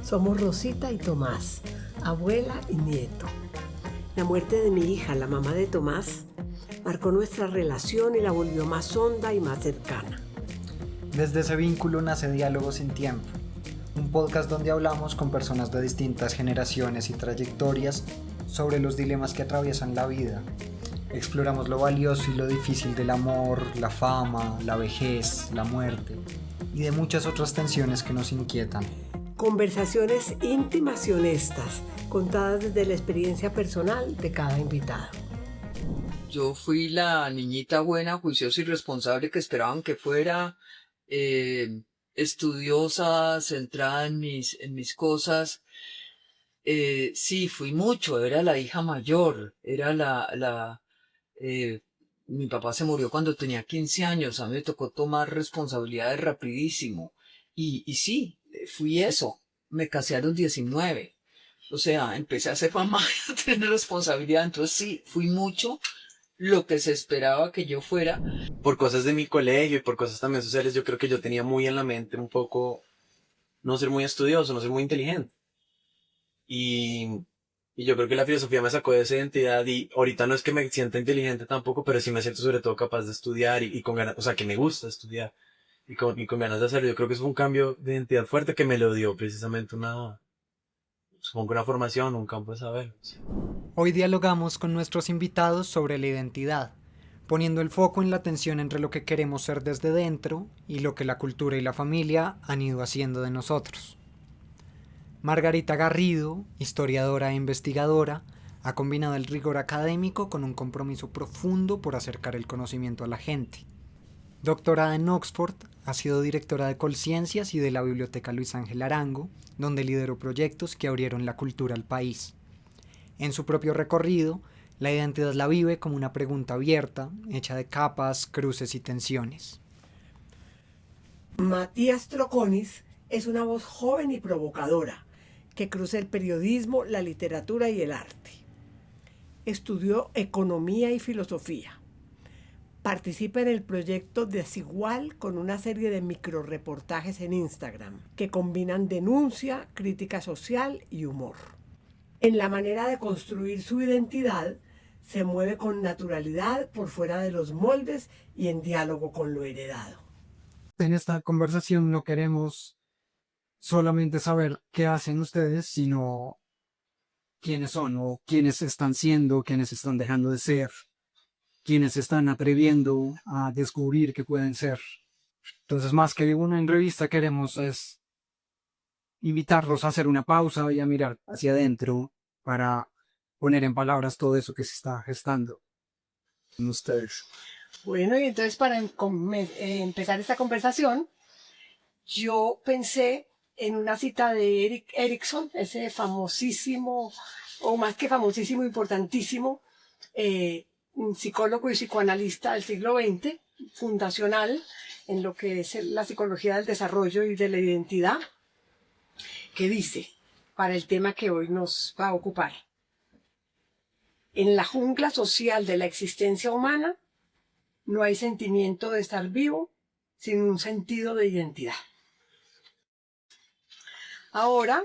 Somos Rosita y Tomás, abuela y nieto. La muerte de mi hija, la mamá de Tomás, marcó nuestra relación y la volvió más honda y más cercana. Desde ese vínculo nace Diálogos sin Tiempo, un podcast donde hablamos con personas de distintas generaciones y trayectorias sobre los dilemas que atraviesan la vida. Exploramos lo valioso y lo difícil del amor, la fama, la vejez, la muerte y de muchas otras tensiones que nos inquietan. Conversaciones íntimas y honestas, contadas desde la experiencia personal de cada invitado. Yo fui la niñita buena, juiciosa y responsable que esperaban que fuera, estudiosa, centrada en mis cosas. Sí, fui mucho, era la hija mayor, mi papá se murió cuando tenía 15 años, a mí me tocó tomar responsabilidades rapidísimo. Y sí, fui eso, me casé a los 19, o sea, empecé a ser mamá y a tener responsabilidad, entonces sí, fui mucho lo que se esperaba que yo fuera. Por cosas de mi colegio y por cosas también sociales, yo creo que yo tenía muy en la mente un poco no ser muy estudioso, no ser muy inteligente. Y, y yo creo que la filosofía me sacó de esa identidad y ahorita no es que me sienta inteligente tampoco, pero sí me siento sobre todo capaz de estudiar y con ganas, o sea, que me gusta estudiar y con ganas de hacerlo. Yo creo que es un cambio de identidad fuerte que me lo dio precisamente supongo una formación, un campo de saberes. Hoy dialogamos con nuestros invitados sobre la identidad, poniendo el foco en la tensión entre lo que queremos ser desde dentro y lo que la cultura y la familia han ido haciendo de nosotros. Margarita Garrido, historiadora e investigadora, ha combinado el rigor académico con un compromiso profundo por acercar el conocimiento a la gente. Doctorada en Oxford, ha sido directora de Colciencias y de la Biblioteca Luis Ángel Arango, donde lideró proyectos que abrieron la cultura al país. En su propio recorrido, la identidad la vive como una pregunta abierta, hecha de capas, cruces y tensiones. Matías Troconis es una voz joven y provocadora que cruza el periodismo, la literatura y el arte. Estudió economía y filosofía. Participa en el proyecto Desigual con una serie de microreportajes en Instagram que combinan denuncia, crítica social y humor. En la manera de construir su identidad, se mueve con naturalidad por fuera de los moldes y en diálogo con lo heredado. En esta conversación no queremos solamente saber qué hacen ustedes, sino quiénes son o quiénes están siendo, quiénes están dejando de ser, quiénes están atreviendo a descubrir que pueden ser. Entonces, más que una entrevista, queremos es invitarlos a hacer una pausa y a mirar hacia adentro para poner en palabras todo eso que se está gestando en ustedes. Bueno, y entonces para empezar esta conversación, yo pensé en una cita de Erik Erikson, ese famosísimo, o más que famosísimo, importantísimo, un psicólogo y psicoanalista del siglo XX, fundacional en lo que es la psicología del desarrollo y de la identidad, que dice, para el tema que hoy nos va a ocupar: en la jungla social de la existencia humana, no hay sentimiento de estar vivo sin un sentido de identidad. Ahora,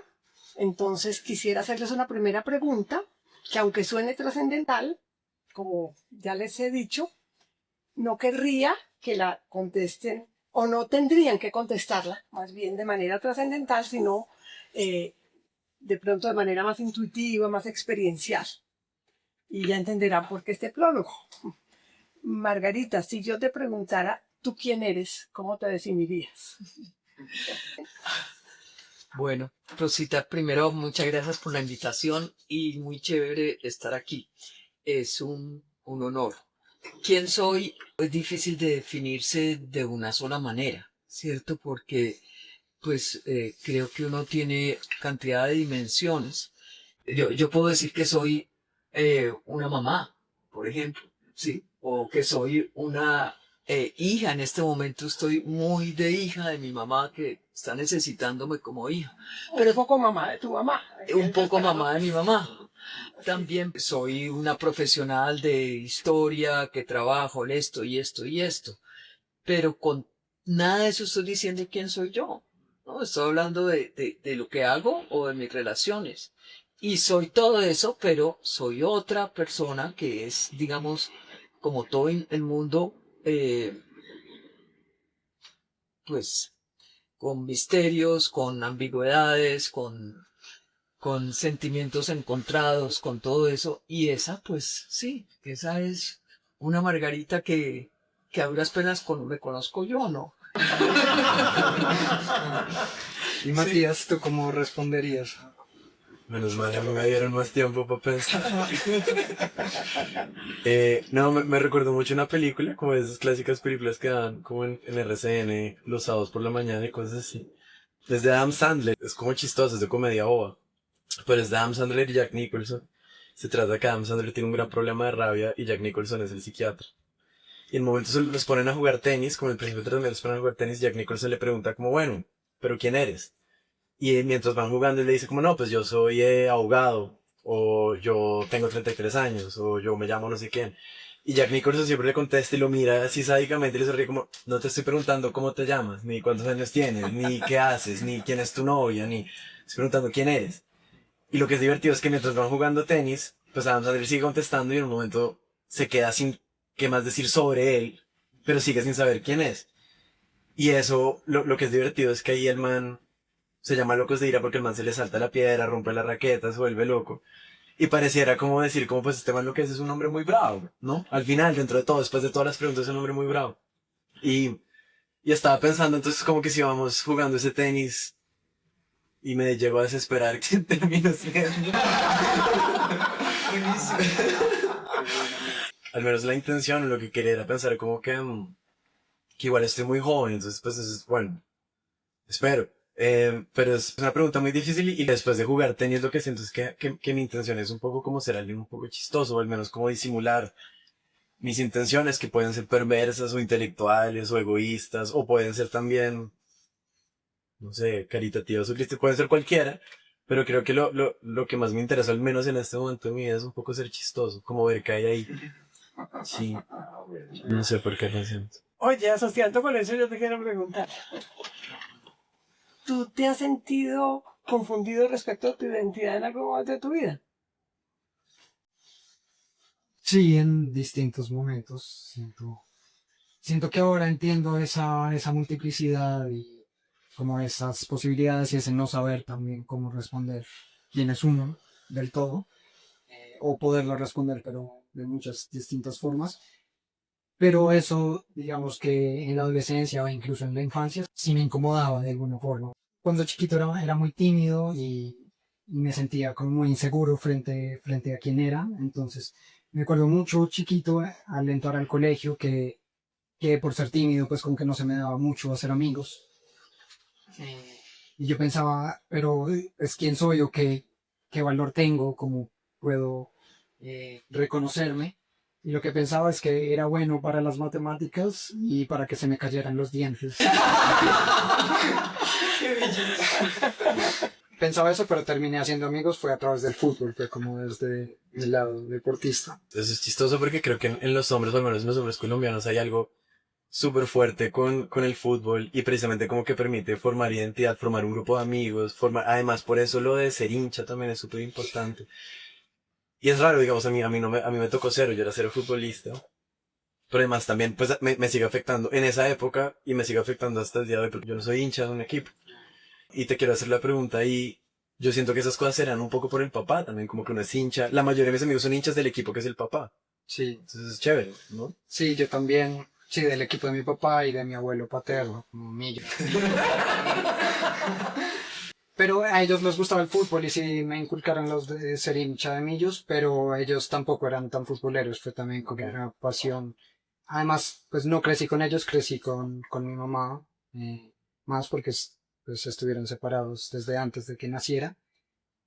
entonces, quisiera hacerles una primera pregunta, que aunque suene trascendental, como ya les he dicho, no querría que la contesten, o no tendrían que contestarla, más bien de manera trascendental, sino de pronto de manera más intuitiva, más experiencial. Y ya entenderán por qué este prólogo. Margarita, si yo te preguntara, ¿tú quién eres? ¿Cómo te definirías? Bueno, Rosita, primero muchas gracias por la invitación y muy chévere estar aquí. Es un honor. ¿Quién soy? Es difícil de definirse de una sola manera, ¿cierto? Porque pues creo que uno tiene cantidad de dimensiones. Yo puedo decir que soy una mamá, por ejemplo, ¿sí? O que soy una hija. En este momento estoy muy de hija de mi mamá, que está necesitándome como hija. Pero un poco mamá de tu mamá. Un poco mamá de mi mamá. También soy una profesional de historia que trabajo en esto y esto y esto. Pero con nada de eso estoy diciendo quién soy yo. No, estoy hablando de lo que hago o de mis relaciones. Y soy todo eso, pero soy otra persona que es, digamos, como todo el mundo, pues, con misterios, con ambigüedades, con sentimientos encontrados, con todo eso. Y esa, pues, sí, esa es una Margarita que a duras penas me conozco yo, ¿no? Y Matías, ¿tú cómo responderías? Menos mal, a mí me dieron más tiempo para pensar. No, me recuerdo mucho una película, como esas clásicas películas que dan como en RCN los sábados por la mañana y cosas así. Es de Adam Sandler, es como chistoso, es de comedia boba. Pero es de Adam Sandler y Jack Nicholson. Se trata de que Adam Sandler tiene un gran problema de rabia y Jack Nicholson es el psiquiatra. Y en momentos los ponen a jugar tenis, como el principio de los ponen a jugar tenis, Jack Nicholson le pregunta como, bueno, ¿pero quién eres? Y mientras van jugando, él le dice como, no, pues yo soy abogado, o yo tengo 33 años, o yo me llamo no sé quién. Y Jack Nicholson siempre le contesta y lo mira así sádicamente y le sonríe como, no te estoy preguntando cómo te llamas, ni cuántos años tienes, ni qué haces, ni quién es tu novia, ni... Estoy preguntando quién eres. Y lo que es divertido es que mientras van jugando tenis, pues Adam Sandler sigue contestando y en un momento se queda sin qué más decir sobre él, pero sigue sin saber quién es. Y eso, lo que es divertido es que ahí el man se llama Locos de Ira porque el man se le salta la piedra, rompe la raqueta, se vuelve loco. Y pareciera como decir, como pues este man lo que es un hombre muy bravo, ¿no? Al final, dentro de todo, después de todas las preguntas, es un hombre muy bravo. Y estaba pensando entonces como que si íbamos jugando ese tenis y me llegó a desesperar quién terminó siendo. Al menos la intención, lo que quería era pensar como que igual estoy muy joven, entonces pues es bueno, espero. Pero es una pregunta muy difícil y después de jugar tenis lo que siento es que mi intención es un poco como ser alguien un poco chistoso, o al menos como disimular mis intenciones que pueden ser perversas o intelectuales o egoístas o pueden ser también, no sé, caritativas o tristes, pueden ser cualquiera, pero creo que lo que más me interesa, al menos en este momento de mi vida, es un poco ser chistoso, como ver que hay ahí. Sí, no sé por qué lo siento. Oye, asociando con eso, yo te quiero preguntar. ¿Tú te has sentido confundido respecto a tu identidad en algún momento de tu vida? Sí, en distintos momentos. Siento que ahora entiendo esa multiplicidad y como esas posibilidades y ese no saber también cómo responder quién es uno del todo, o poderlo responder, pero de muchas distintas formas. Pero eso, digamos que en la adolescencia o incluso en la infancia, sí me incomodaba de alguna forma. Cuando chiquito era muy tímido y me sentía como muy inseguro frente a quién era. Entonces, me acuerdo mucho chiquito al entrar al colegio que por ser tímido, pues como que no se me daba mucho hacer amigos. Y yo pensaba, pero es quién soy o qué valor tengo, cómo puedo reconocerme. Y lo que pensaba es que era bueno para las matemáticas y para que se me cayeran los dientes. Pensaba eso, pero terminé haciendo amigos, fue a través del fútbol, fue como desde el lado deportista. Eso es chistoso porque creo que en los hombres, o al menos en los hombres colombianos, hay algo súper fuerte con el fútbol y precisamente como que permite formar identidad, formar un grupo de amigos, además por eso lo de ser hincha también es súper importante. Y es raro, digamos, a mí me tocó cero, yo era cero futbolista, pero además también pues me sigue afectando en esa época y me sigue afectando hasta el día de hoy porque yo no soy hincha de un equipo. Y te quiero hacer la pregunta y yo siento que esas cosas serán un poco por el papá también, como que uno es hincha, la mayoría de mis amigos son hinchas del equipo que es el papá. Sí, Entonces es chévere, ¿no? sí, yo también, sí, del equipo de mi papá y de mi abuelo paterno, como Millo. Pero a ellos les gustaba el fútbol y sí me inculcaron los de ser hincha de Millos, pero ellos tampoco eran tan futboleros, fue también con una pasión. Además, pues no crecí con ellos, crecí con mi mamá, más porque pues, estuvieron separados desde antes de que naciera.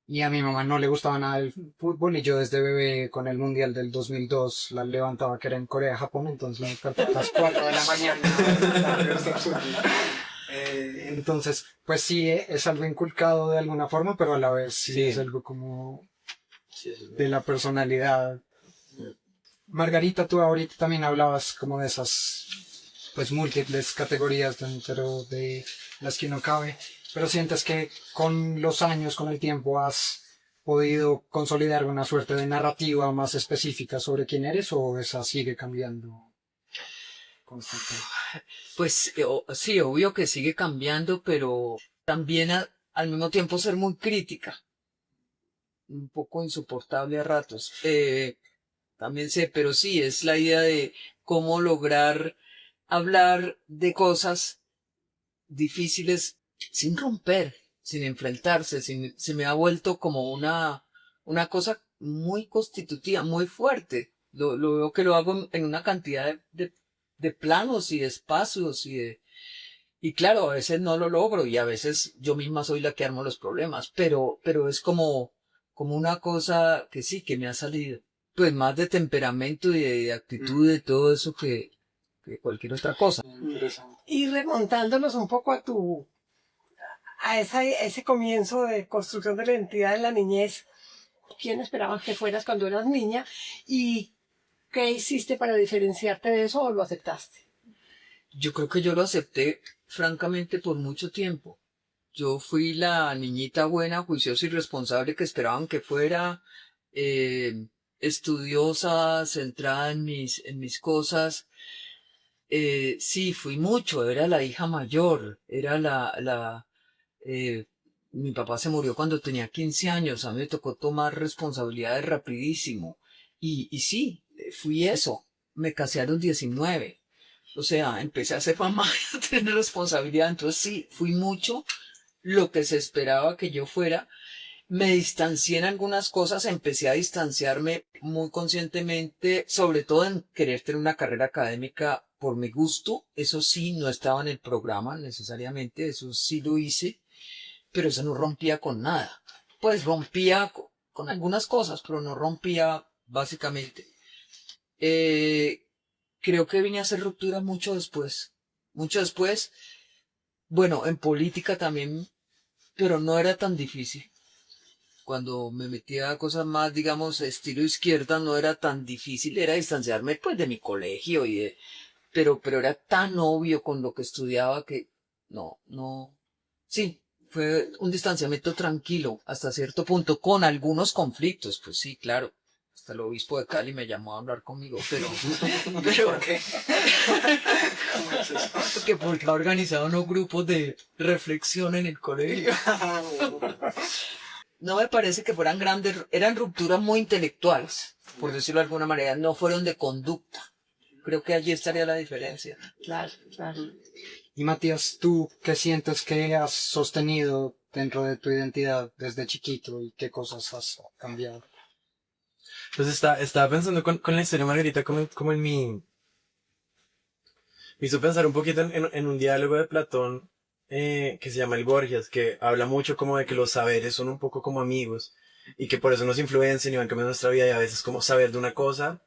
Y a mi mamá no le gustaba nada el fútbol y yo desde bebé con el Mundial del 2002 la levantaba que era en Corea-Japón, entonces me despertaba a las 4 de la mañana. Entonces, pues sí, es algo inculcado de alguna forma, pero a la vez sí es algo como de la personalidad. Margarita, tú ahorita también hablabas como de esas pues múltiples categorías dentro de las que uno cabe, pero sientes que con los años, con el tiempo, has podido consolidar una suerte de narrativa más específica sobre quién eres, o esa sigue cambiando constantemente. Pues sí, obvio que sigue cambiando, pero también al mismo tiempo ser muy crítica, un poco insoportable a ratos. También sé, pero sí, es la idea de cómo lograr hablar de cosas difíciles sin romper, sin enfrentarse, se me ha vuelto como una cosa muy constitutiva, muy fuerte. Lo veo que lo hago en una cantidad de planos y de espacios y claro, a veces no lo logro y a veces yo misma soy la que armo los problemas, pero es como una cosa que sí, que me ha salido. Pues más de temperamento y de actitud, de todo eso que cualquier otra cosa. Y remontándonos un poco a ese comienzo de construcción de la identidad en la niñez, ¿quién esperabas que fueras cuando eras niña? ¿Y qué hiciste para diferenciarte de eso o lo aceptaste? Yo creo que yo lo acepté francamente por mucho tiempo. Yo fui la niñita buena, juiciosa y responsable que esperaban que fuera, estudiosa, centrada en mis cosas. Sí, fui mucho, era la hija mayor, era eh, mi papá se murió cuando tenía 15 años, a mí me tocó tomar responsabilidades rapidísimo. Y sí, fui eso, me casé a los 19. O sea, empecé a ser mamá y a tener responsabilidad, entonces sí, fui mucho lo que se esperaba que yo fuera. Me distancié en algunas cosas, empecé a distanciarme muy conscientemente, sobre todo en querer tener una carrera académica por mi gusto. Eso sí, no estaba en el programa necesariamente, eso sí lo hice, pero eso no rompía con nada. Pues rompía con algunas cosas, pero no rompía básicamente. Creo que vine a hacer ruptura mucho después. Mucho después, bueno, en política también, pero no era tan difícil. Cuando me metía a cosas más, digamos, estilo izquierda, no era tan difícil, era distanciarme pues de mi colegio pero era tan obvio con lo que estudiaba que no, sí, fue un distanciamiento tranquilo hasta cierto punto, con algunos conflictos, pues sí, claro. Hasta el obispo de Cali me llamó a hablar conmigo, pero ¿Por qué? porque ha organizado unos grupos de reflexión en el colegio. No me parece que fueran grandes, eran rupturas muy intelectuales, por decirlo de alguna manera, no fueron de conducta. Creo que allí estaría la diferencia. Claro, claro. Y Matías, ¿tú qué sientes que has sostenido dentro de tu identidad desde chiquito y qué cosas has cambiado? Pues estaba pensando con la historia de Margarita como en me hizo pensar un poquito en un diálogo de Platón que se llama el Gorgias, que habla mucho como de que los saberes son un poco como amigos y que por eso nos influencian y van cambiando nuestra vida y a veces como saber de una cosa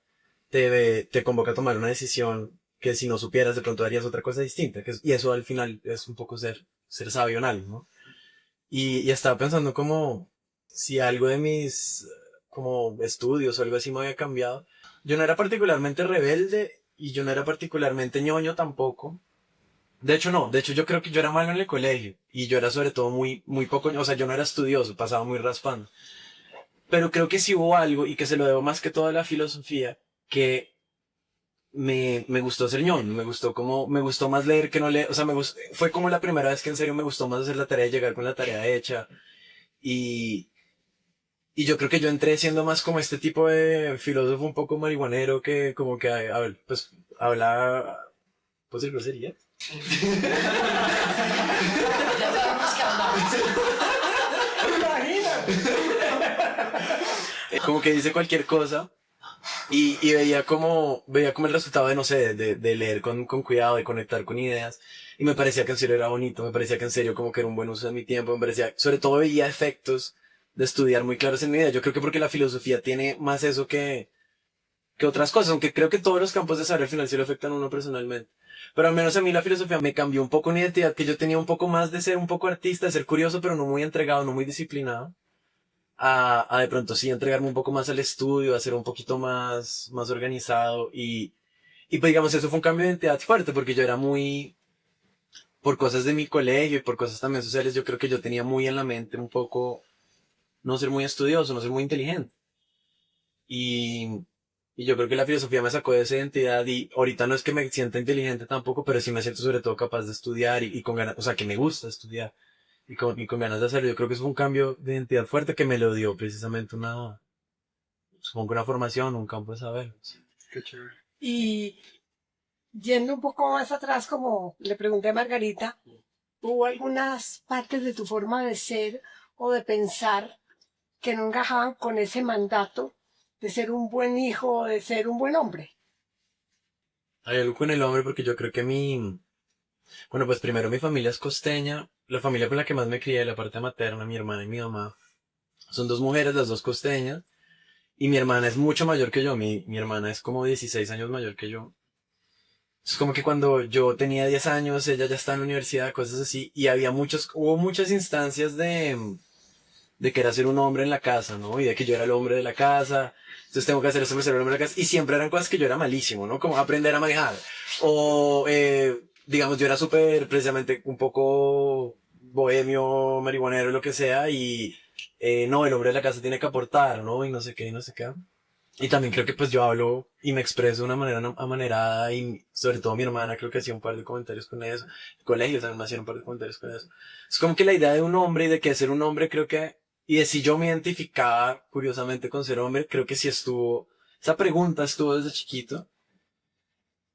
te convoca a tomar una decisión que si no supieras de pronto harías otra cosa distinta. Y eso al final es un poco ser sabio en algo, ¿no? Y estaba pensando como si algo de mis como estudios o algo así me había cambiado. Yo no era particularmente rebelde y yo no era particularmente ñoño tampoco. De hecho no, de hecho yo creo que yo era malo en el colegio y yo era sobre todo muy poco, o sea, yo no era estudioso, pasaba muy raspando. Pero creo que sí hubo algo y que se lo debo más que todo a la filosofía, que me gustó ser ñoño, me gustó más leer que no leer, o sea, fue como la primera vez que en serio me gustó más hacer la tarea y llegar con la tarea hecha. Y, y yo creo que yo entré siendo más como este tipo de filósofo un poco marihuanero que como que, a ver, pues habla, pues de grosería. Ya sabemos que hablamos. Como que dice cualquier cosa y veía como el resultado de, no sé, de leer con cuidado, de conectar con ideas. Y me parecía que en serio era bonito, me parecía que en serio como que era un buen uso de mi tiempo, me parecía, sobre todo veía efectos de estudiar muy claros en mi vida. Yo creo que porque la filosofía tiene más eso que otras cosas, aunque creo que todos los campos de saber al final sí lo afectan a uno personalmente. Pero al menos a mí la filosofía me cambió un poco una identidad que yo tenía un poco más de ser un poco artista, de ser curioso, pero no muy entregado, no muy disciplinado. A de pronto sí entregarme un poco más al estudio, a ser un poquito más organizado Y pues digamos, eso fue un cambio de identidad fuerte porque yo era muy, por cosas de mi colegio y por cosas también sociales, yo creo que yo tenía muy en la mente un poco no ser muy estudioso, no ser muy inteligente. Y, y yo creo que la filosofía me sacó de esa identidad y ahorita no es que me sienta inteligente tampoco, pero sí me siento sobre todo capaz de estudiar y con ganas, o sea, que me gusta estudiar y con ganas de hacerlo. Yo creo que es un cambio de identidad fuerte que me lo dio precisamente supongo que una formación, un campo de saberes. Qué chévere. Y yendo un poco más atrás, como le pregunté a Margarita, ¿hubo algunas partes de tu forma de ser o de pensar que no encajaban con ese mandato de ser un buen hijo o de ser un buen hombre? Hay algo con el hombre porque yo creo que bueno, pues primero mi familia es costeña, la familia con la que más me crié, la parte materna, mi hermana y mi mamá, son dos mujeres, las dos costeñas, y mi hermana es mucho mayor que yo, mi hermana es como 16 años mayor que yo. Es como que cuando yo tenía 10 años, ella ya estaba en la universidad, cosas así, y hubo muchas instancias de querer ser un hombre en la casa, ¿no? Y de que yo era el hombre de la casa, entonces tengo que hacer eso para ser el hombre de la casa, y siempre eran cosas que yo era malísimo, ¿no? Como aprender a manejar, o, digamos, yo era súper, precisamente, un poco bohemio, marihuanero, lo que sea, y, no, el hombre de la casa tiene que aportar, ¿no? Y no sé qué, y no sé qué. Y también creo que pues yo hablo y me expreso de una manera amanerada y sobre todo mi hermana creo que hacía un par de comentarios con eso. El colegio también me hacían un par de comentarios con eso. Es como que la idea de un hombre y de que ser un hombre creo que, y de si yo me identificaba curiosamente con ser hombre, creo que sí esa pregunta estuvo desde chiquito.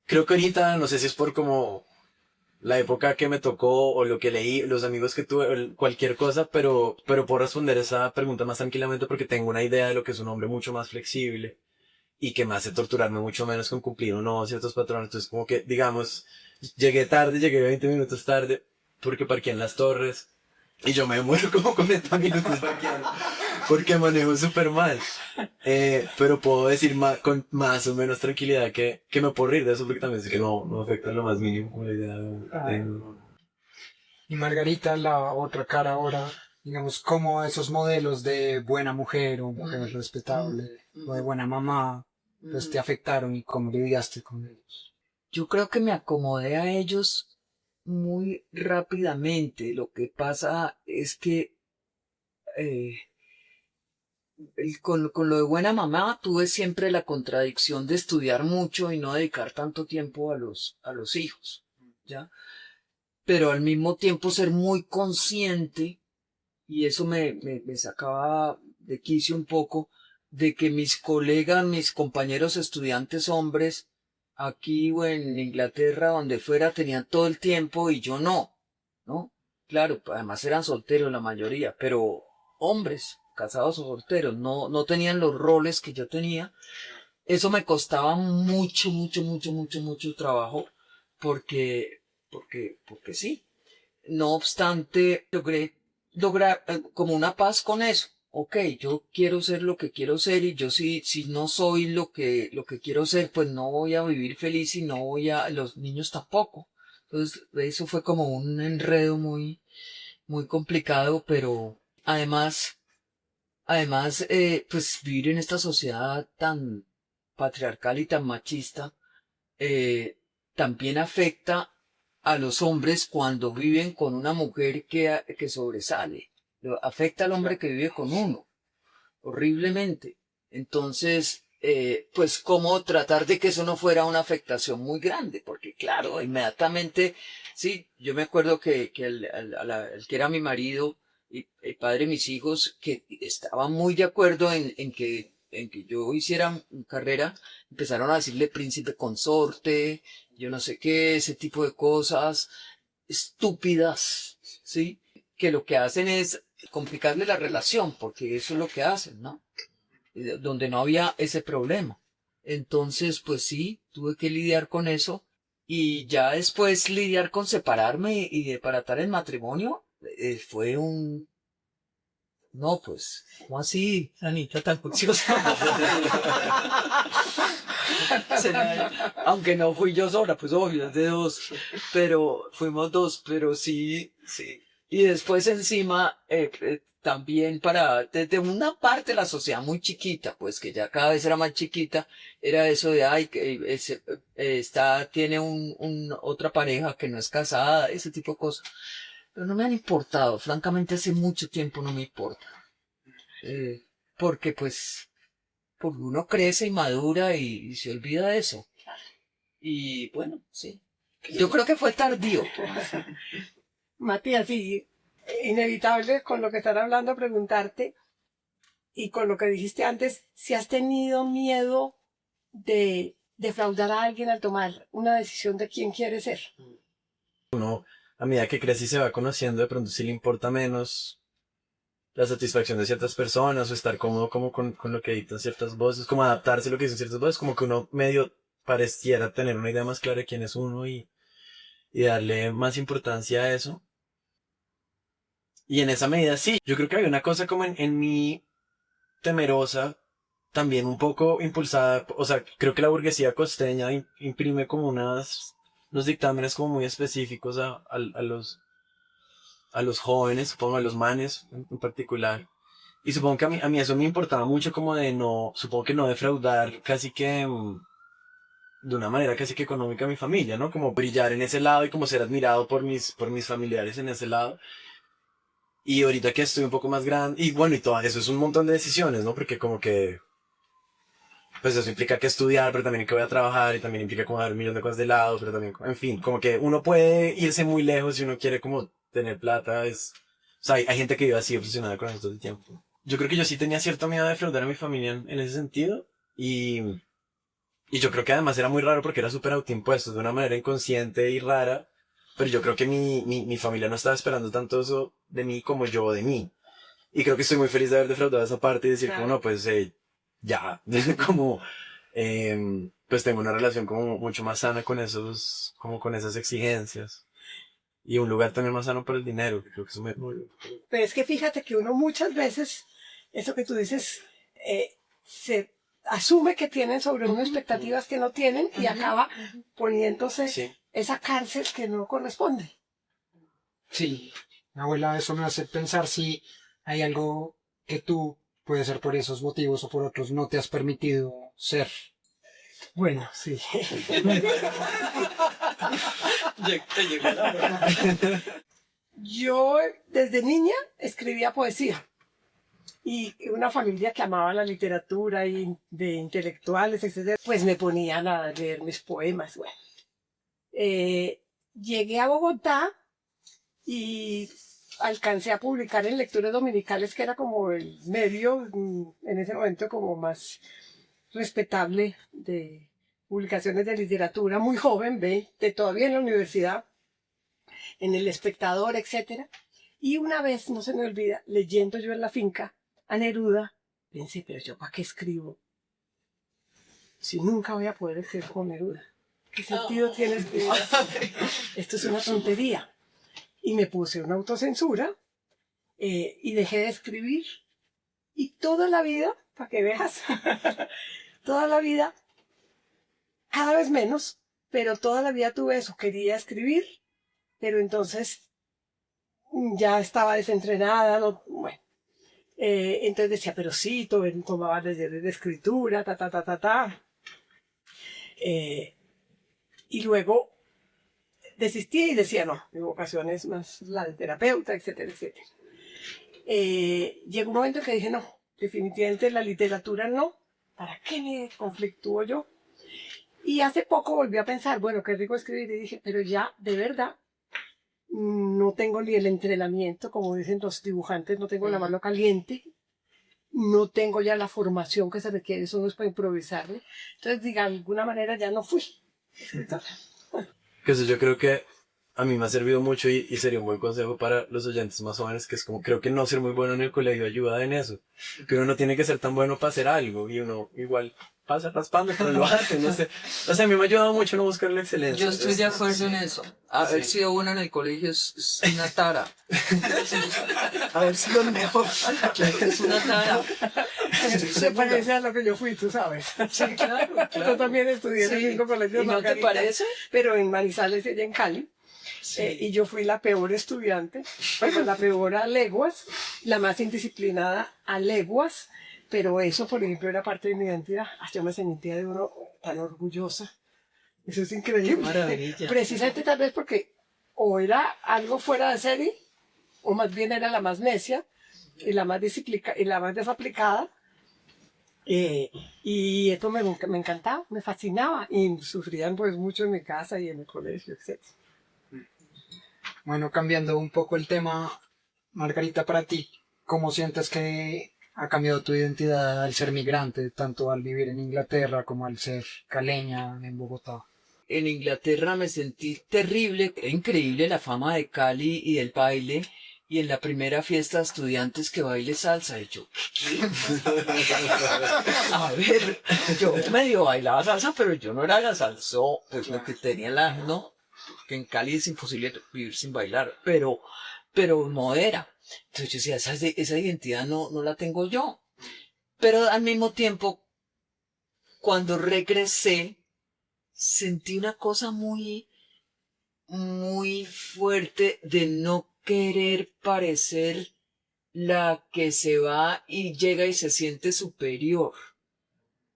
Creo que ahorita, no sé si es por como la época que me tocó o lo que leí, los amigos que tuve, cualquier cosa, pero puedo responder esa pregunta más tranquilamente porque tengo una idea de lo que es un hombre mucho más flexible y que me hace torturarme mucho menos con cumplir o no ciertos patrones. Entonces, como que, digamos, llegué 20 minutos tarde porque parqué en las Torres y yo me muero como 40 minutos parqueando porque manejo súper mal. Pero puedo decir con más o menos tranquilidad que me puedo reír de eso porque también sé que no afecta en lo más mínimo como la idea que tengo. Y Margarita, la otra cara ahora, digamos, cómo esos modelos de buena mujer o mujer respetable o de buena mamá, pues te afectaron y cómo lidiaste con ellos. Yo creo que me acomodé a ellos muy rápidamente. Lo que pasa es que eh, con lo de buena mamá tuve siempre la contradicción de estudiar mucho y no dedicar tanto tiempo a los hijos, ¿ya? Pero al mismo tiempo ser muy consciente, y eso me sacaba de quicio un poco, de que mis colegas, mis compañeros estudiantes hombres, aquí o en Inglaterra, donde fuera, tenían todo el tiempo y yo no, ¿no? Claro, además eran solteros la mayoría, pero hombres, casados o solteros, no tenían los roles que yo tenía. Eso me costaba mucho, mucho, mucho, mucho, mucho trabajo, porque sí. No obstante, logré lograr como una paz con eso. Ok, yo quiero ser lo que quiero ser y yo si no soy lo que quiero ser, pues no voy a vivir feliz y no los niños tampoco. Entonces, eso fue como un enredo muy, muy complicado, pero además, pues vivir en esta sociedad tan patriarcal y tan machista, también afecta a los hombres cuando viven con una mujer que sobresale. Afecta al hombre que vive con uno, horriblemente. Entonces, pues cómo tratar de que eso no fuera una afectación muy grande, porque claro, inmediatamente, sí, yo me acuerdo que el que era mi marido y el padre de mis hijos, que estaba muy de acuerdo en que yo hiciera carrera, empezaron a decirle príncipe consorte, yo no sé qué, ese tipo de cosas estúpidas, ¿sí? Que lo que hacen es complicarle la relación, porque eso es lo que hacen, ¿no? Donde no había ese problema. Entonces, pues sí, tuve que lidiar con eso y ya después lidiar con separarme y desbaratar el matrimonio fue un... No, pues, ¿cómo así, Anita, tan juiciosa? Aunque no fui yo sola, pues obvio, es de dos, pero fuimos dos, pero sí, Y después encima, también desde una parte de la sociedad muy chiquita, pues que ya cada vez era más chiquita, era eso de, ay, que tiene otra pareja que no es casada, ese tipo de cosas. Pero no me han importado, francamente hace mucho tiempo no me importa. Porque porque uno crece y madura y se olvida de eso. Y bueno, sí. Yo creo que fue tardío. Matías, sí, inevitable con lo que están hablando preguntarte y con lo que dijiste antes, si has tenido miedo de defraudar a alguien al tomar una decisión de quién quiere ser. Uno, a medida que crece y se va conociendo, de pronto sí le importa menos la satisfacción de ciertas personas o estar cómodo como con lo que dictan ciertas voces, como adaptarse a lo que dicen ciertas voces, como que uno medio pareciera tener una idea más clara de quién es uno y darle más importancia a eso. Y en esa medida sí, yo creo que había una cosa como en mí temerosa, también un poco impulsada, o sea, creo que la burguesía costeña imprime como unos dictámenes como muy específicos a los jóvenes, supongo a los manes en particular. Y supongo que a mí eso me importaba mucho como de no, supongo que no defraudar casi que de una manera casi que económica a mi familia, ¿no? Como brillar en ese lado y como ser admirado por mis familiares en ese lado. Y ahorita que estoy un poco más grande, y bueno, y todo eso es un montón de decisiones, ¿no? Porque como que, pues eso implica que estudiar, pero también que voy a trabajar, y también implica como dar un millón de cosas de lado, pero también, en fin, como que uno puede irse muy lejos si uno quiere como tener plata, o sea, hay gente que vive así obsesionada con eso todo el tiempo. Yo creo que yo sí tenía cierto miedo de defraudar a mi familia en ese sentido, y yo creo que además era muy raro porque era súper autoimpuesto, de una manera inconsciente y rara, pero yo creo que mi familia no estaba esperando tanto eso de mí como yo de mí. Y creo que estoy muy feliz de haber defraudado esa parte y decir, claro, como no, pues ya, como, pues tengo una relación como mucho más sana con como con esas exigencias. Y un lugar también más sano para el dinero, que creo que eso me... Pero es que fíjate que uno muchas veces, eso que tú dices, se asume que tienen sobre uno expectativas que no tienen y acaba poniéndose esa cárcel que no corresponde. Sí, abuela, eso me hace pensar si hay algo que tú, puede ser por esos motivos o por otros, no te has permitido ser. Bueno, sí. Yo desde niña escribía poesía y una familia que amaba la literatura y de intelectuales, etc., pues me ponían a leer mis poemas. Bueno, llegué a Bogotá y alcancé a publicar en Lecturas Dominicales, que era como el medio en ese momento como más respetable de publicaciones de literatura, muy joven, todavía en la universidad, en El Espectador, etc. Y una vez, no se me olvida, leyendo yo en la finca a Neruda, pensé, pero yo ¿para qué escribo? Si nunca voy a poder escribir con Neruda. ¿Qué sentido tiene escribir? Esto es una tontería. Y me puse una autocensura y dejé de escribir. Y toda la vida, para que veas, toda la vida, cada vez menos, pero toda la vida tuve eso, quería escribir, pero entonces ya estaba desentrenada, no, bueno. Entonces decía, pero sí, tomaba talleres de escritura, y luego desistí y decía, no, mi vocación es más la de terapeuta, etcétera, etcétera. Llegó un momento en que dije, no, definitivamente la literatura no, ¿para qué me conflictúo yo? Y hace poco volví a pensar, bueno, qué rico escribir, y dije, pero ya, de verdad, no tengo ni el entrenamiento, como dicen los dibujantes, no tengo la mano caliente, no tengo ya la formación que se requiere, eso no es para improvisarle. Entonces, de alguna manera ya no fui escritora. Que eso yo creo que a mí me ha servido mucho y sería un buen consejo para los oyentes más jóvenes, que es como, creo que no ser muy bueno en el colegio ayuda en eso. Que uno no tiene que ser tan bueno para hacer algo y uno igual pasa raspando, pero lo hace, no sé. O sea, a mí me ha ayudado mucho no buscar la excelencia. Yo estoy de acuerdo en eso. Haber sido bueno en el colegio es una tara. Haber sido el mejor es una tara. Se parece a lo que yo fui, tú sabes. Sí, claro. Yo también estudié en el mismo colegio. ¿Y no te parece? Pero en Manizales y allá en Cali. y yo fui la peor estudiante, bueno, la peor a leguas, la más indisciplinada a leguas, pero eso, por ejemplo, era parte de mi identidad. Yo me sentía de uno tan orgullosa. Eso es increíble. Qué maravilla. Precisamente tal vez porque o era algo fuera de serie, o más bien era la más necia y la más y la más desaplicada. Y esto me encantaba, me fascinaba. Y sufrían pues mucho en mi casa y en el colegio, etc. Bueno, cambiando un poco el tema, Margarita, para ti, ¿cómo sientes que ha cambiado tu identidad al ser migrante, tanto al vivir en Inglaterra como al ser caleña en Bogotá? En Inglaterra me sentí terrible, era increíble la fama de Cali y del baile, y en la primera fiesta de estudiantes que baile salsa, y yo, ¿qué? A ver, yo medio bailaba salsa, pero yo no era la salsó, pues lo que tenía no, que en Cali es imposible vivir sin bailar, pero no era. Entonces yo decía, esa identidad no la tengo yo. Pero al mismo tiempo, cuando regresé, sentí una cosa muy fuerte de no querer parecer la que se va y llega y se siente superior.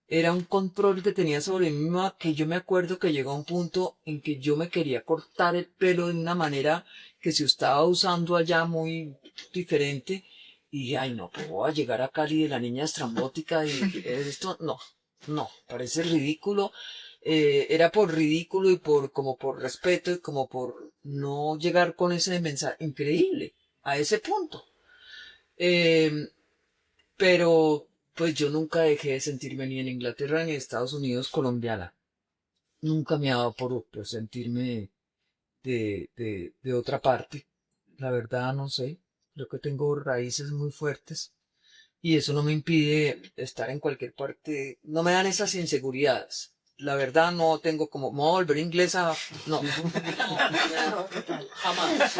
Era un control que tenía sobre mí misma que yo me acuerdo que llegó a un punto en que yo me quería cortar el pelo de una manera que se estaba usando allá muy diferente. Y ay no, pues voy a llegar a Cali de la niña estrambótica y esto, no, parece ridículo. Era por ridículo y como por respeto y como por no llegar con ese mensaje increíble a ese punto. Pero pues yo nunca dejé de sentirme ni en Inglaterra ni en Estados Unidos colombiana. Nunca me ha dado por sentirme de otra parte. La verdad no sé. Creo que tengo raíces muy fuertes. Y eso no me impide estar en cualquier parte. No me dan esas inseguridades. La verdad no tengo como, me voy a volver inglesa. No. Jamás.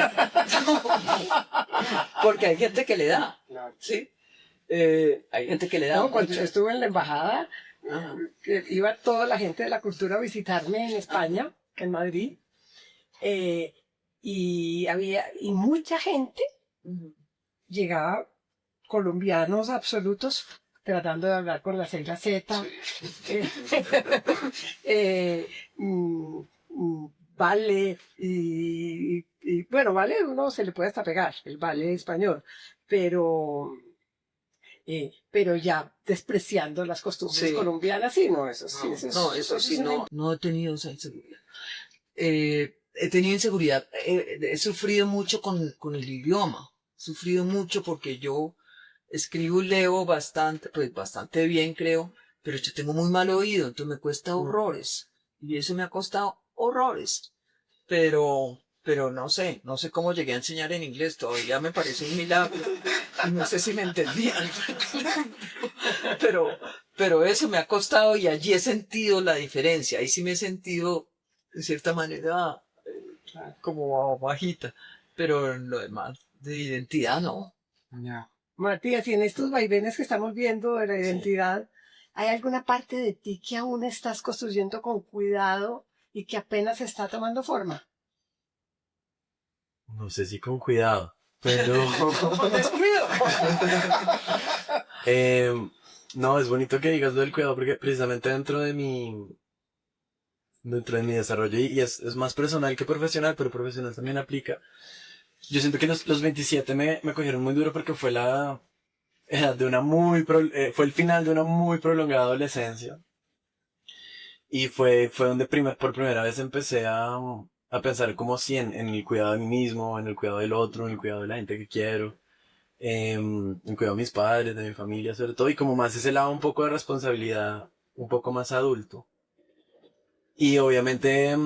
Porque hay gente que le da. ¿Sí? Hay gente que le da. No, cuando mucho. yo estuve en la embajada, Ajá. iba toda la gente de la cultura a visitarme en España, en Madrid, y mucha gente llegaba, colombianos absolutos, tratando de hablar con la sigla Z. Vale, y bueno, vale, uno se le puede hasta pegar, el vale español, pero ya despreciando las costumbres Sí. colombianas, sí, no, eso sí, Eso sí, es una- no he tenido esa inseguridad. He tenido inseguridad, he sufrido mucho con el idioma, he sufrido mucho porque yo escribo y leo bastante, pues bastante bien creo, pero yo tengo muy mal oído, entonces me cuesta horrores, y eso me ha costado horrores, pero no sé cómo llegué a enseñar en inglés, todavía me parece un milagro, y no sé si me entendían, pero eso me ha costado y allí he sentido la diferencia, ahí sí me he sentido de cierta manera como bajita, pero en lo demás de identidad no. Ya. Matías, y en estos vaivenes que estamos viendo de la identidad, ¿hay alguna parte de ti que aún estás construyendo con cuidado y que apenas está tomando forma? No sé si con cuidado, pero Con descuido. no, es bonito que digas lo del cuidado porque precisamente dentro de mi desarrollo y es más personal que profesional, pero profesional también aplica. Yo siento que los 27 me cogieron muy duro porque fue la edad de fue el final de una muy prolongada adolescencia. Y fue donde por primera vez empecé a pensar como si en el cuidado de mí mismo, en el cuidado del otro, en el cuidado de la gente que quiero, en el cuidado de mis padres, de mi familia sobre todo, y como más ese lado un poco de responsabilidad, un poco más adulto. Y obviamente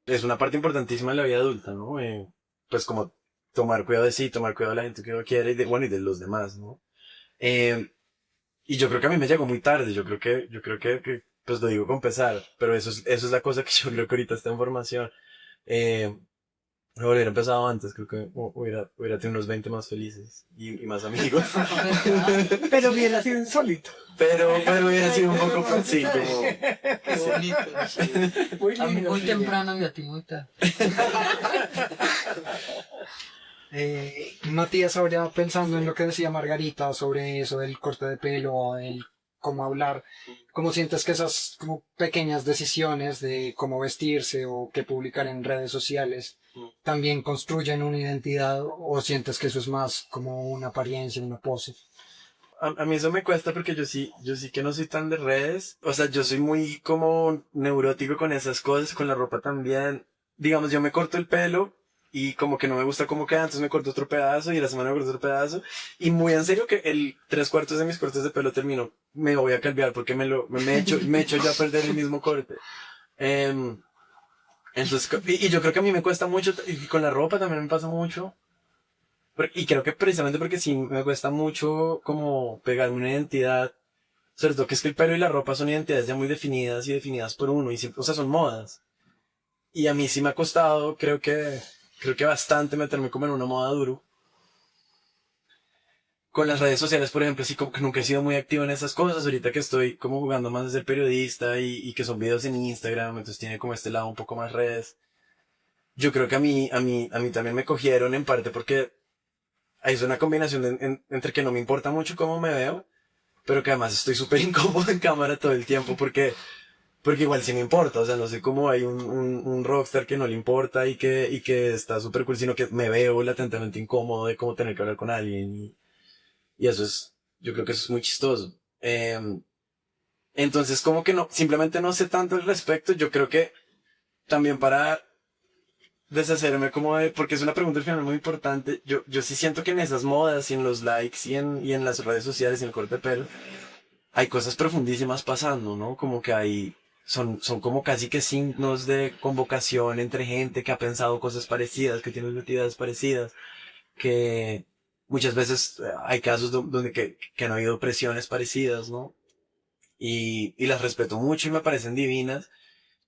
es una parte importantísima de la vida adulta, ¿no? Pues como tomar cuidado de sí, tomar cuidado de la gente que uno quiere bueno, y de los demás, ¿no? Y yo creo que a mí me llegó muy tarde, pues lo digo con pesar, pero eso es la cosa que yo creo que ahorita está en formación. No hubiera empezado antes, creo que hubiera tenido unos 20 más felices y más amigos. Pero hubiera sido insólito. Pero hubiera sido un poco sí, como... Qué bonito. Sí. Muy A mí lindo. muy temprano y a ti muy tarde. Matías, ahora pensando en lo que decía Margarita sobre eso del corte de pelo, el cómo hablar, ¿cómo sientes que esas como pequeñas decisiones de cómo vestirse o qué publicar en redes sociales también construyen una identidad o sientes que eso es más como una apariencia, una pose? A mí eso me cuesta porque yo sí que no soy tan de redes. O sea, yo soy muy como neurótico con esas cosas, con la ropa también. Digamos, yo me corto el pelo y como que no me gusta cómo queda, entonces me corto otro pedazo y a la semana me corto otro pedazo. Y muy en serio que el 3/4 de mis cortes de pelo termino, me voy a calviar porque me echo ya a perder el mismo corte. Entonces, y yo creo que a mí me cuesta mucho, y con la ropa también me pasa mucho. Y creo que precisamente porque sí me cuesta mucho como pegarme una identidad, sobre todo que es que el pelo y la ropa son identidades ya muy definidas y definidas por uno, y siempre, o sea, son modas. Y a mí sí me ha costado, creo que bastante meterme como en una moda duro. Con las redes sociales, por ejemplo, sí como que nunca he sido muy activo en esas cosas, ahorita que estoy como jugando más de ser periodista y que son videos en Instagram, entonces tiene como este lado un poco más redes. Yo creo que a mí también me cogieron en parte porque ahí es una combinación entre que no me importa mucho cómo me veo, pero que además estoy súper incómodo en cámara todo el tiempo porque igual sí me importa, o sea, no sé cómo hay un rockstar que no le importa y que está súper cool, sino que me veo latentemente incómodo de cómo tener que hablar con alguien y eso es, yo creo que eso es muy chistoso. Entonces como que no, simplemente no sé tanto al respecto, yo creo que también para deshacerme como de, porque es una pregunta al final muy importante. Yo sí siento que en esas modas y en los likes y en las redes sociales y en el corte de pelo hay cosas profundísimas pasando, ¿no? Como que son como casi que signos de convocación entre gente que ha pensado cosas parecidas, que tiene identidades parecidas, que muchas veces hay casos donde que han habido presiones parecidas, ¿no? Y las respeto mucho y me parecen divinas.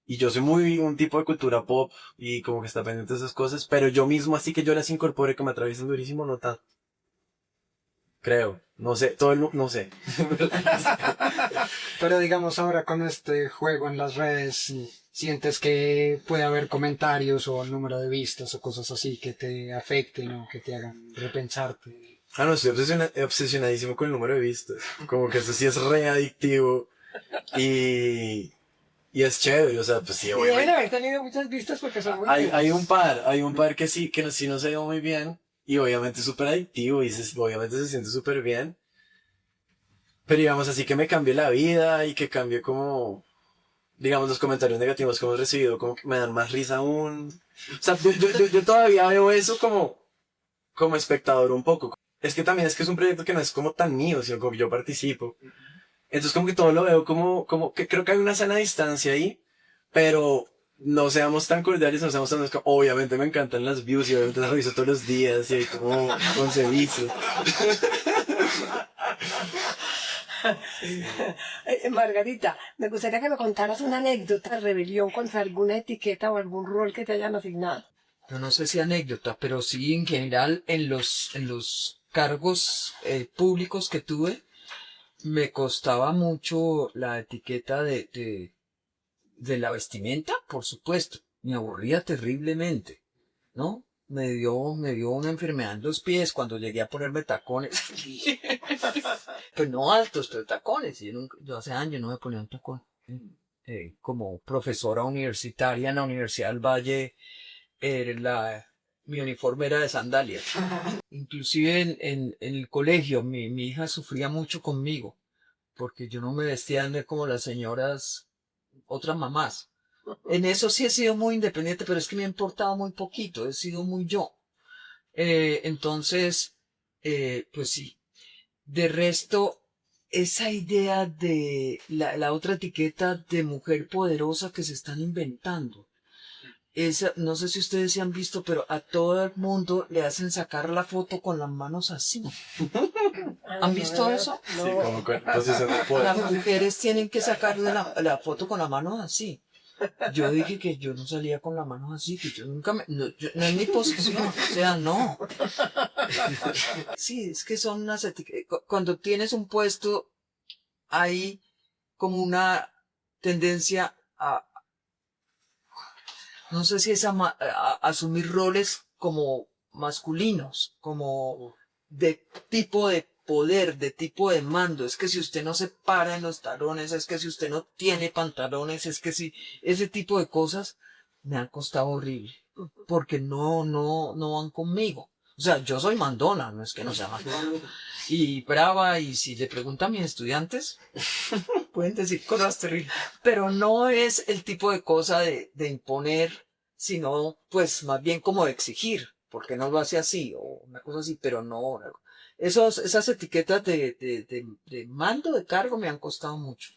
Y yo soy muy un tipo de cultura pop y como que está pendiente de esas cosas, pero yo mismo así que yo las incorpore que me atraviesan durísimo, no tanto. Creo. No sé, no sé. Pero digamos ahora con este juego en las redes, ¿sientes que puede haber comentarios o número de vistas o cosas así que te afecten o que te hagan repensarte? Ah, no, estoy obsesionadísimo con el número de vistas. Como que eso sí es re adictivo y es chévere, o sea, pues sí, Y obviamente. deben haber tenido muchas vistas porque son muy Hay un par que sí no se dio muy bien y obviamente es súper adictivo y obviamente se siente súper bien. Pero digamos así que me cambió la vida y que cambió como, digamos, los comentarios negativos que hemos recibido, como que me dan más risa aún. O sea, yo todavía veo eso como espectador un poco. Es que también es que es un proyecto que no es como tan mío, sino como que yo participo. Entonces como que todo lo veo como que creo que hay una sana distancia ahí, pero no seamos tan cordiales, no seamos tan... Obviamente me encantan las views y obviamente las reviso todos los días y hay como 11 visos. Margarita, me gustaría que me contaras una anécdota de rebelión contra alguna etiqueta o algún rol que te hayan asignado. Yo no sé si anécdota, pero sí en general en los cargos públicos que tuve, me costaba mucho la etiqueta de la vestimenta, por supuesto. Me aburría terriblemente, ¿no? Me dio una enfermedad en los pies cuando llegué a ponerme tacones. Pero no altos, pero tacones. Yo hace años no me ponía un tacón. Como profesora universitaria en la Universidad del Valle, mi uniforme era de sandalias. Inclusive en el colegio, mi hija sufría mucho conmigo, porque yo no me vestía como las señoras, otras mamás. En eso sí he sido muy independiente, pero es que me ha importado muy poquito, he sido muy yo. Entonces, pues sí. De resto, esa idea de la otra etiqueta de mujer poderosa que se están inventando. No sé si ustedes se han visto, pero a todo el mundo le hacen sacar la foto con las manos así. ¿Han visto eso? Sí, como con posición de poder. Las mujeres tienen que sacarle la foto con las manos así. Yo dije que yo no salía con la mano así, que yo nunca no es mi posición, o sea, no. Sí, es que son unas etiquetas. Cuando tienes un puesto, hay como una tendencia a, no sé si es a asumir roles como masculinos, como de tipo de poder, de tipo de mando. Es que si usted no se para en los talones, es que si usted no tiene pantalones, es que si ese tipo de cosas me han costado horrible, porque no van conmigo. O sea, yo soy mandona, no es que no sea mandona. Y brava, y si le preguntan a mis estudiantes, pueden decir cosas terribles. Pero no es el tipo de cosa de imponer, sino pues más bien como de exigir, porque no lo hace así, o una cosa así, pero no. Esas etiquetas de mando, de cargo, me han costado mucho.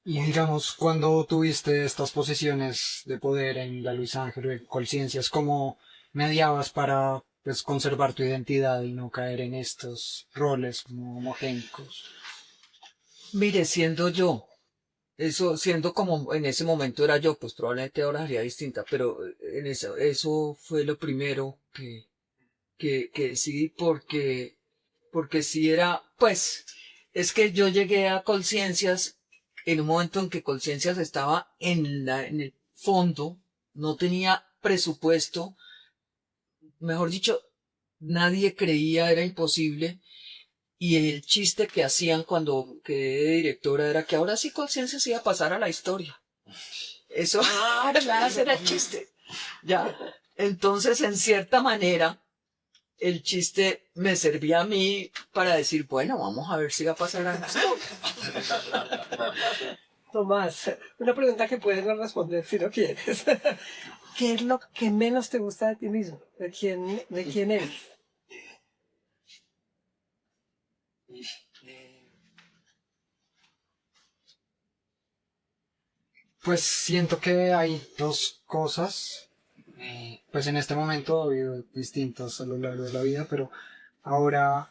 Y digamos, cuando tuviste estas posiciones de poder en la Luis Ángel o en Colciencias, ¿cómo mediabas para pues conservar tu identidad y no caer en estos roles como homogénicos? Mire, siendo yo, eso, siendo como en ese momento era yo, pues probablemente ahora sería distinta, pero eso fue lo primero que decidí porque si era, pues, es que yo llegué a Colciencias en un momento en que Colciencias estaba en el fondo, no tenía presupuesto, mejor dicho, nadie creía, era imposible, y el chiste que hacían cuando quedé de directora era que ahora sí Colciencias iba a pasar a la historia. Eso, ese era el chiste, ya. Entonces, en cierta manera, el chiste me servía a mí para decir, bueno, vamos a ver si va a pasar algo. Tomás, una pregunta que puedes no responder si no quieres. ¿Qué es lo que menos te gusta de ti mismo? ¿De quién eres? Pues siento que hay dos cosas. Pues en este momento ha habido distintas a lo largo de la vida, pero ahora,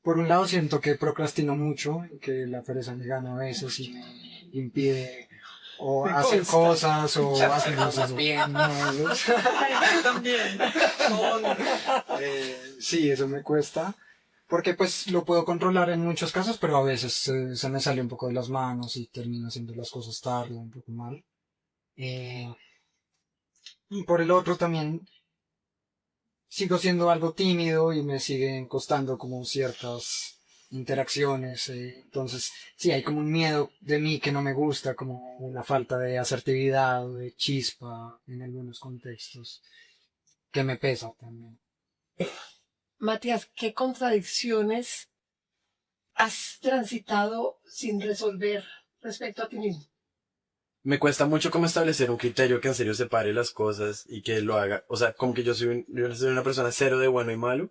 por un lado, siento que procrastino mucho, que la pereza me gana a veces y me impide o Me hacer consta. cosas o hacer cosas bien. ¿No? También. Sí, eso me cuesta. Porque pues lo puedo controlar en muchos casos, pero a veces se me sale un poco de las manos y termino haciendo las cosas tarde, un poco mal. Y por el otro también sigo siendo algo tímido y me siguen costando como ciertas interacciones. Entonces, sí, hay como un miedo de mí que no me gusta, como una falta de asertividad o de chispa en algunos contextos, que me pesa también. Matías, ¿qué contradicciones has transitado sin resolver respecto a ti mismo? Me cuesta mucho como establecer un criterio que en serio separe las cosas y que lo haga. O sea, como que yo soy una persona cero de bueno y malo.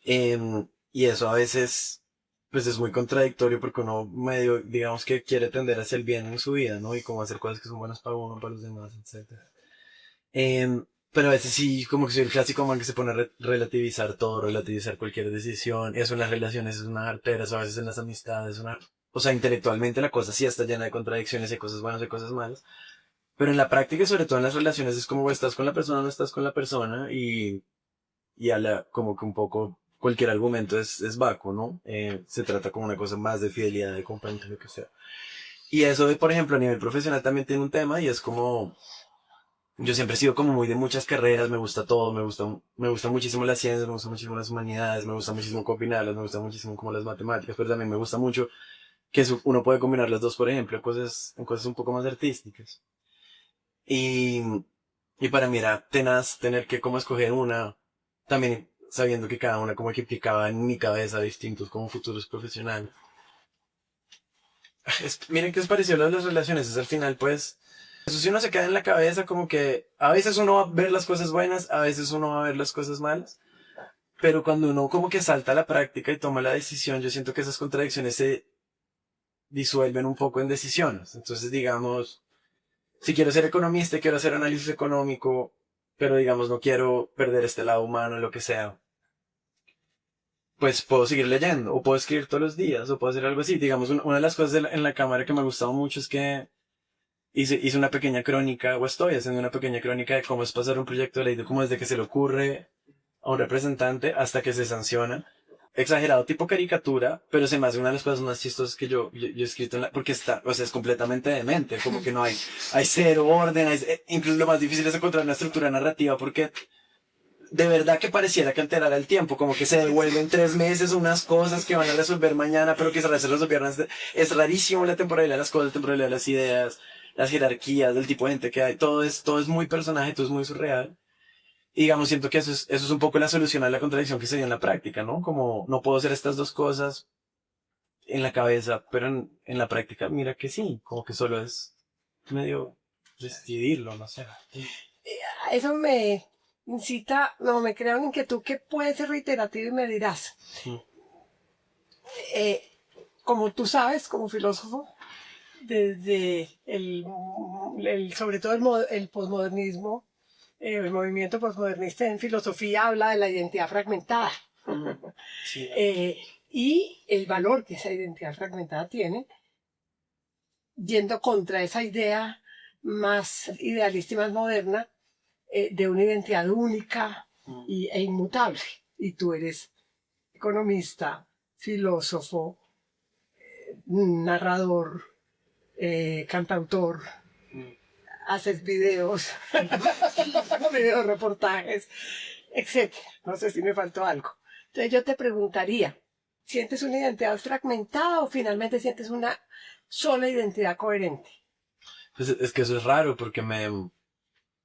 Y eso a veces, pues es muy contradictorio porque uno medio, digamos que quiere tender hacia el bien en su vida, ¿no? Y como hacer cosas que son buenas para uno, para los demás, etcétera. Pero a veces sí, como que soy el clásico man que se pone a relativizar todo, relativizar cualquier decisión. Eso en las relaciones es una artera, eso a veces en las amistades es una... O sea, intelectualmente la cosa sí está llena de contradicciones, hay cosas buenas, hay cosas malas. Pero en la práctica, sobre todo en las relaciones, es como estás con la persona o no estás con la persona y como que un poco cualquier argumento es vacuo, ¿no? Se trata como una cosa más de fidelidad, de compañía, lo que sea. Y eso, por ejemplo, a nivel profesional también tiene un tema y es como... Yo siempre he sido como muy de muchas carreras, me gusta todo, me gusta muchísimo las ciencias, me gusta muchísimo las humanidades, me gusta muchísimo combinarlas, me gusta muchísimo como las matemáticas, pero también me gusta mucho que uno puede combinar las dos, por ejemplo, en cosas un poco más artísticas. Y, y para mí era tenaz tener que como escoger una, también sabiendo que cada una como que implicaba en mi cabeza distintos como futuros profesionales. Miren qué os pareció lo de las relaciones, es al final pues, eso sí uno se queda en la cabeza como que a veces uno va a ver las cosas buenas, a veces uno va a ver las cosas malas, pero cuando uno como que salta a la práctica y toma la decisión, yo siento que esas contradicciones se disuelven un poco en decisiones. Entonces digamos, si quiero ser economista, quiero hacer análisis económico, pero digamos no quiero perder este lado humano, lo que sea, pues puedo seguir leyendo, o puedo escribir todos los días, o puedo hacer algo así. Digamos, una de las cosas en la cámara que me ha gustado mucho es que hice una pequeña crónica, o estoy haciendo una pequeña crónica de cómo es pasar un proyecto de ley, de cómo desde que se le ocurre a un representante hasta que se sanciona. Exagerado, tipo caricatura, pero se me hace una de las cosas más chistosas que yo he escrito porque está, o sea, es completamente demente, como que no hay cero orden, incluso lo más difícil es encontrar una estructura narrativa porque de verdad que pareciera que alterara el tiempo, como que se devuelven 3 meses unas cosas que van a resolver mañana, pero que se resolvieron. Es rarísimo la temporalidad de las cosas, la temporalidad de las ideas, las jerarquías, del tipo de gente que hay, todo es muy personaje, todo es muy surreal. Y digamos, siento que eso es un poco la solución a la contradicción que se dio en la práctica, ¿no? Como no puedo hacer estas dos cosas en la cabeza, pero en la práctica, mira que sí, como que solo es medio decidirlo, no sé. Eso me incita, no, me crea una inquietud que puede ser reiterativa y me dirás. Mm. Como tú sabes, como filósofo, desde sobre todo el posmodernismo, el movimiento posmodernista en filosofía habla de la identidad fragmentada. Sí. Y el valor que esa identidad fragmentada tiene, yendo contra esa idea más idealista y más moderna, de una identidad única e inmutable. Y tú eres economista, filósofo, narrador, cantautor, haces videos, videos, reportajes, etc. No sé si me faltó algo. Entonces yo te preguntaría, ¿sientes una identidad fragmentada o finalmente sientes una sola identidad coherente? Pues es que eso es raro porque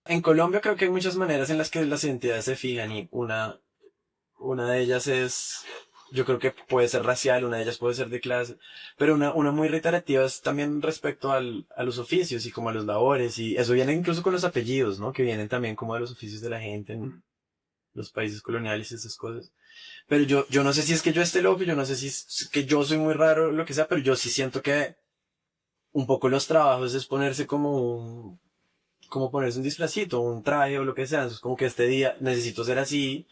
en Colombia creo que hay muchas maneras en las que las identidades se fijan y una de ellas es, yo creo que puede ser racial, una de ellas puede ser de clase, pero una muy reiterativa es también respecto a los oficios y como a los labores y eso viene incluso con los apellidos, ¿no? Que vienen también como de los oficios de la gente en los países coloniales y esas cosas. Pero yo no sé si es que yo esté loco, yo no sé si es que yo soy muy raro, lo que sea, pero yo sí siento que un poco los trabajos es ponerse como ponerse un disfrazito, un traje o lo que sea. Es como que este día necesito ser así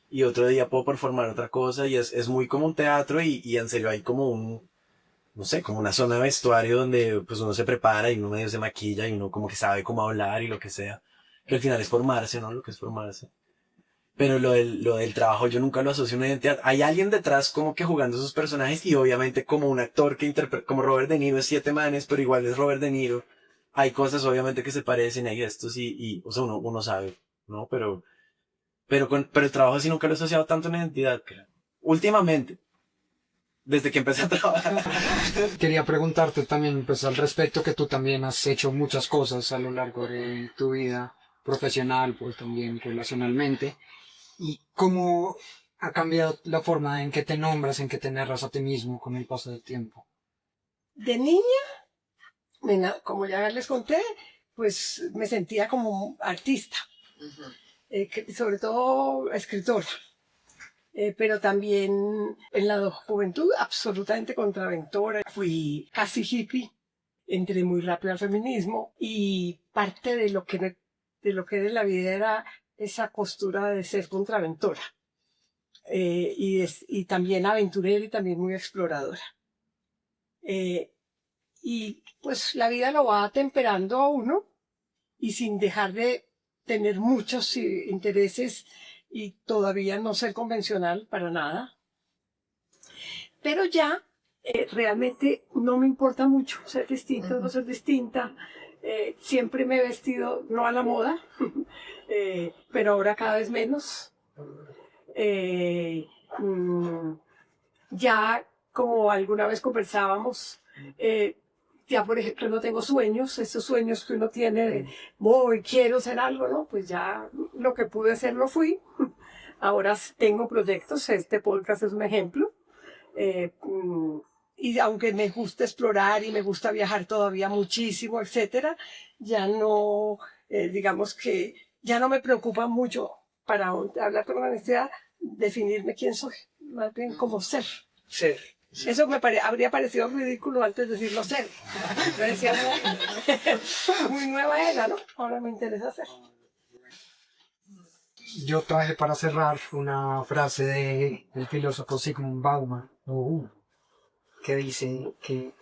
y otro día puedo performar otra cosa y es muy como un teatro y en serio hay como no sé, como una zona de vestuario donde pues uno se prepara y uno medio se maquilla y uno como que sabe cómo hablar y lo que sea. Que al final es formarse, ¿no? Lo que es formarse. Pero lo del trabajo yo nunca lo asocio a una identidad. Hay alguien detrás como que jugando esos personajes y obviamente como un actor que interpreta, como Robert De Niro es Siete Manes, pero igual es Robert De Niro. Hay cosas obviamente que se parecen, hay gestos o sea, uno sabe, ¿no? Pero el trabajo sí nunca lo he asociado tanto a una identidad, creo. Últimamente, desde que empecé a trabajar. Quería preguntarte también, pues, al respecto, que tú también has hecho muchas cosas a lo largo de tu vida profesional, pues también relacionalmente. ¿Y cómo ha cambiado la forma en que te nombras, en que te narras a ti mismo con el paso del tiempo? De niña, como ya les conté, pues me sentía como artista, sobre todo escritora. Pero también en la juventud absolutamente contraventora. Fui casi hippie, entré muy rápido al feminismo y parte de lo que de la vida era esa postura de ser contraventora. Y también aventurera y también muy exploradora. Y pues la vida lo va temperando a uno y sin dejar de tener muchos intereses y todavía no ser convencional para nada. Pero ya realmente no me importa mucho ser distinto, no ser distinta. Siempre me he vestido, no a la moda, pero ahora cada vez menos. Eh, mm, ya como alguna vez conversábamos, ya por ejemplo no tengo sueños, esos sueños que uno tiene de voy, quiero hacer algo, ¿no? Pues ya lo que pude hacer lo fui. Ahora tengo proyectos, este podcast es un ejemplo. Y aunque me gusta explorar y me gusta viajar todavía muchísimo, etcétera, ya no, digamos que ya no me preocupa mucho, para hablar con honestidad, definirme quién soy, más bien como ser. Ser. Eso habría parecido ridículo antes de decirlo ser. Yo decía, muy nueva era, ¿no? Ahora me interesa ser. Yo traje para cerrar una frase del filósofo Zygmunt Bauman, que dice que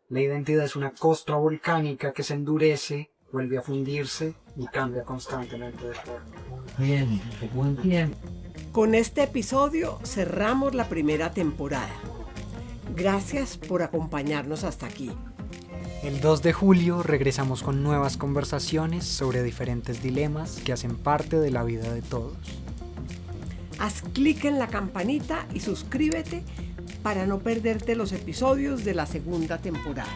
La identidad es una costra volcánica que se endurece, vuelve a fundirse y cambia constantemente de forma. Bien, muy bien. Con este episodio cerramos la primera temporada. Gracias por acompañarnos hasta aquí. El 2 de julio regresamos con nuevas conversaciones sobre diferentes dilemas que hacen parte de la vida de todos. Haz clic en la campanita y suscríbete para no perderte los episodios de la segunda temporada.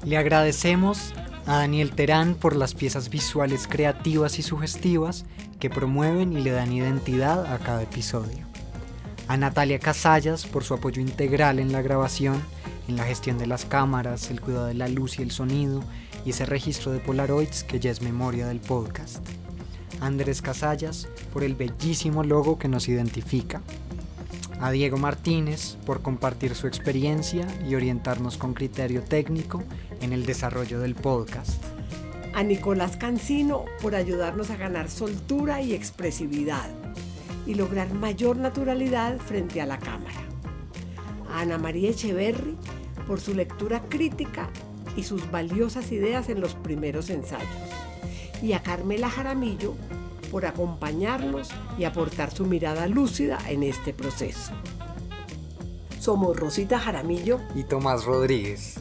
Le agradecemos a Daniel Terán por las piezas visuales creativas y sugestivas que promueven y le dan identidad a cada episodio. A Natalia Casallas por su apoyo integral en la grabación, en la gestión de las cámaras, el cuidado de la luz y el sonido y ese registro de Polaroids que ya es memoria del podcast. A Andrés Casallas por el bellísimo logo que nos identifica. A Diego Martínez por compartir su experiencia y orientarnos con criterio técnico en el desarrollo del podcast. A Nicolás Cancino por ayudarnos a ganar soltura y expresividad y lograr mayor naturalidad frente a la cámara. A Ana María Echeverry por su lectura crítica y sus valiosas ideas en los primeros ensayos. Y a Carmela Jaramillo por acompañarnos y aportar su mirada lúcida en este proceso. Somos Rosita Jaramillo Y Tomás Rodríguez.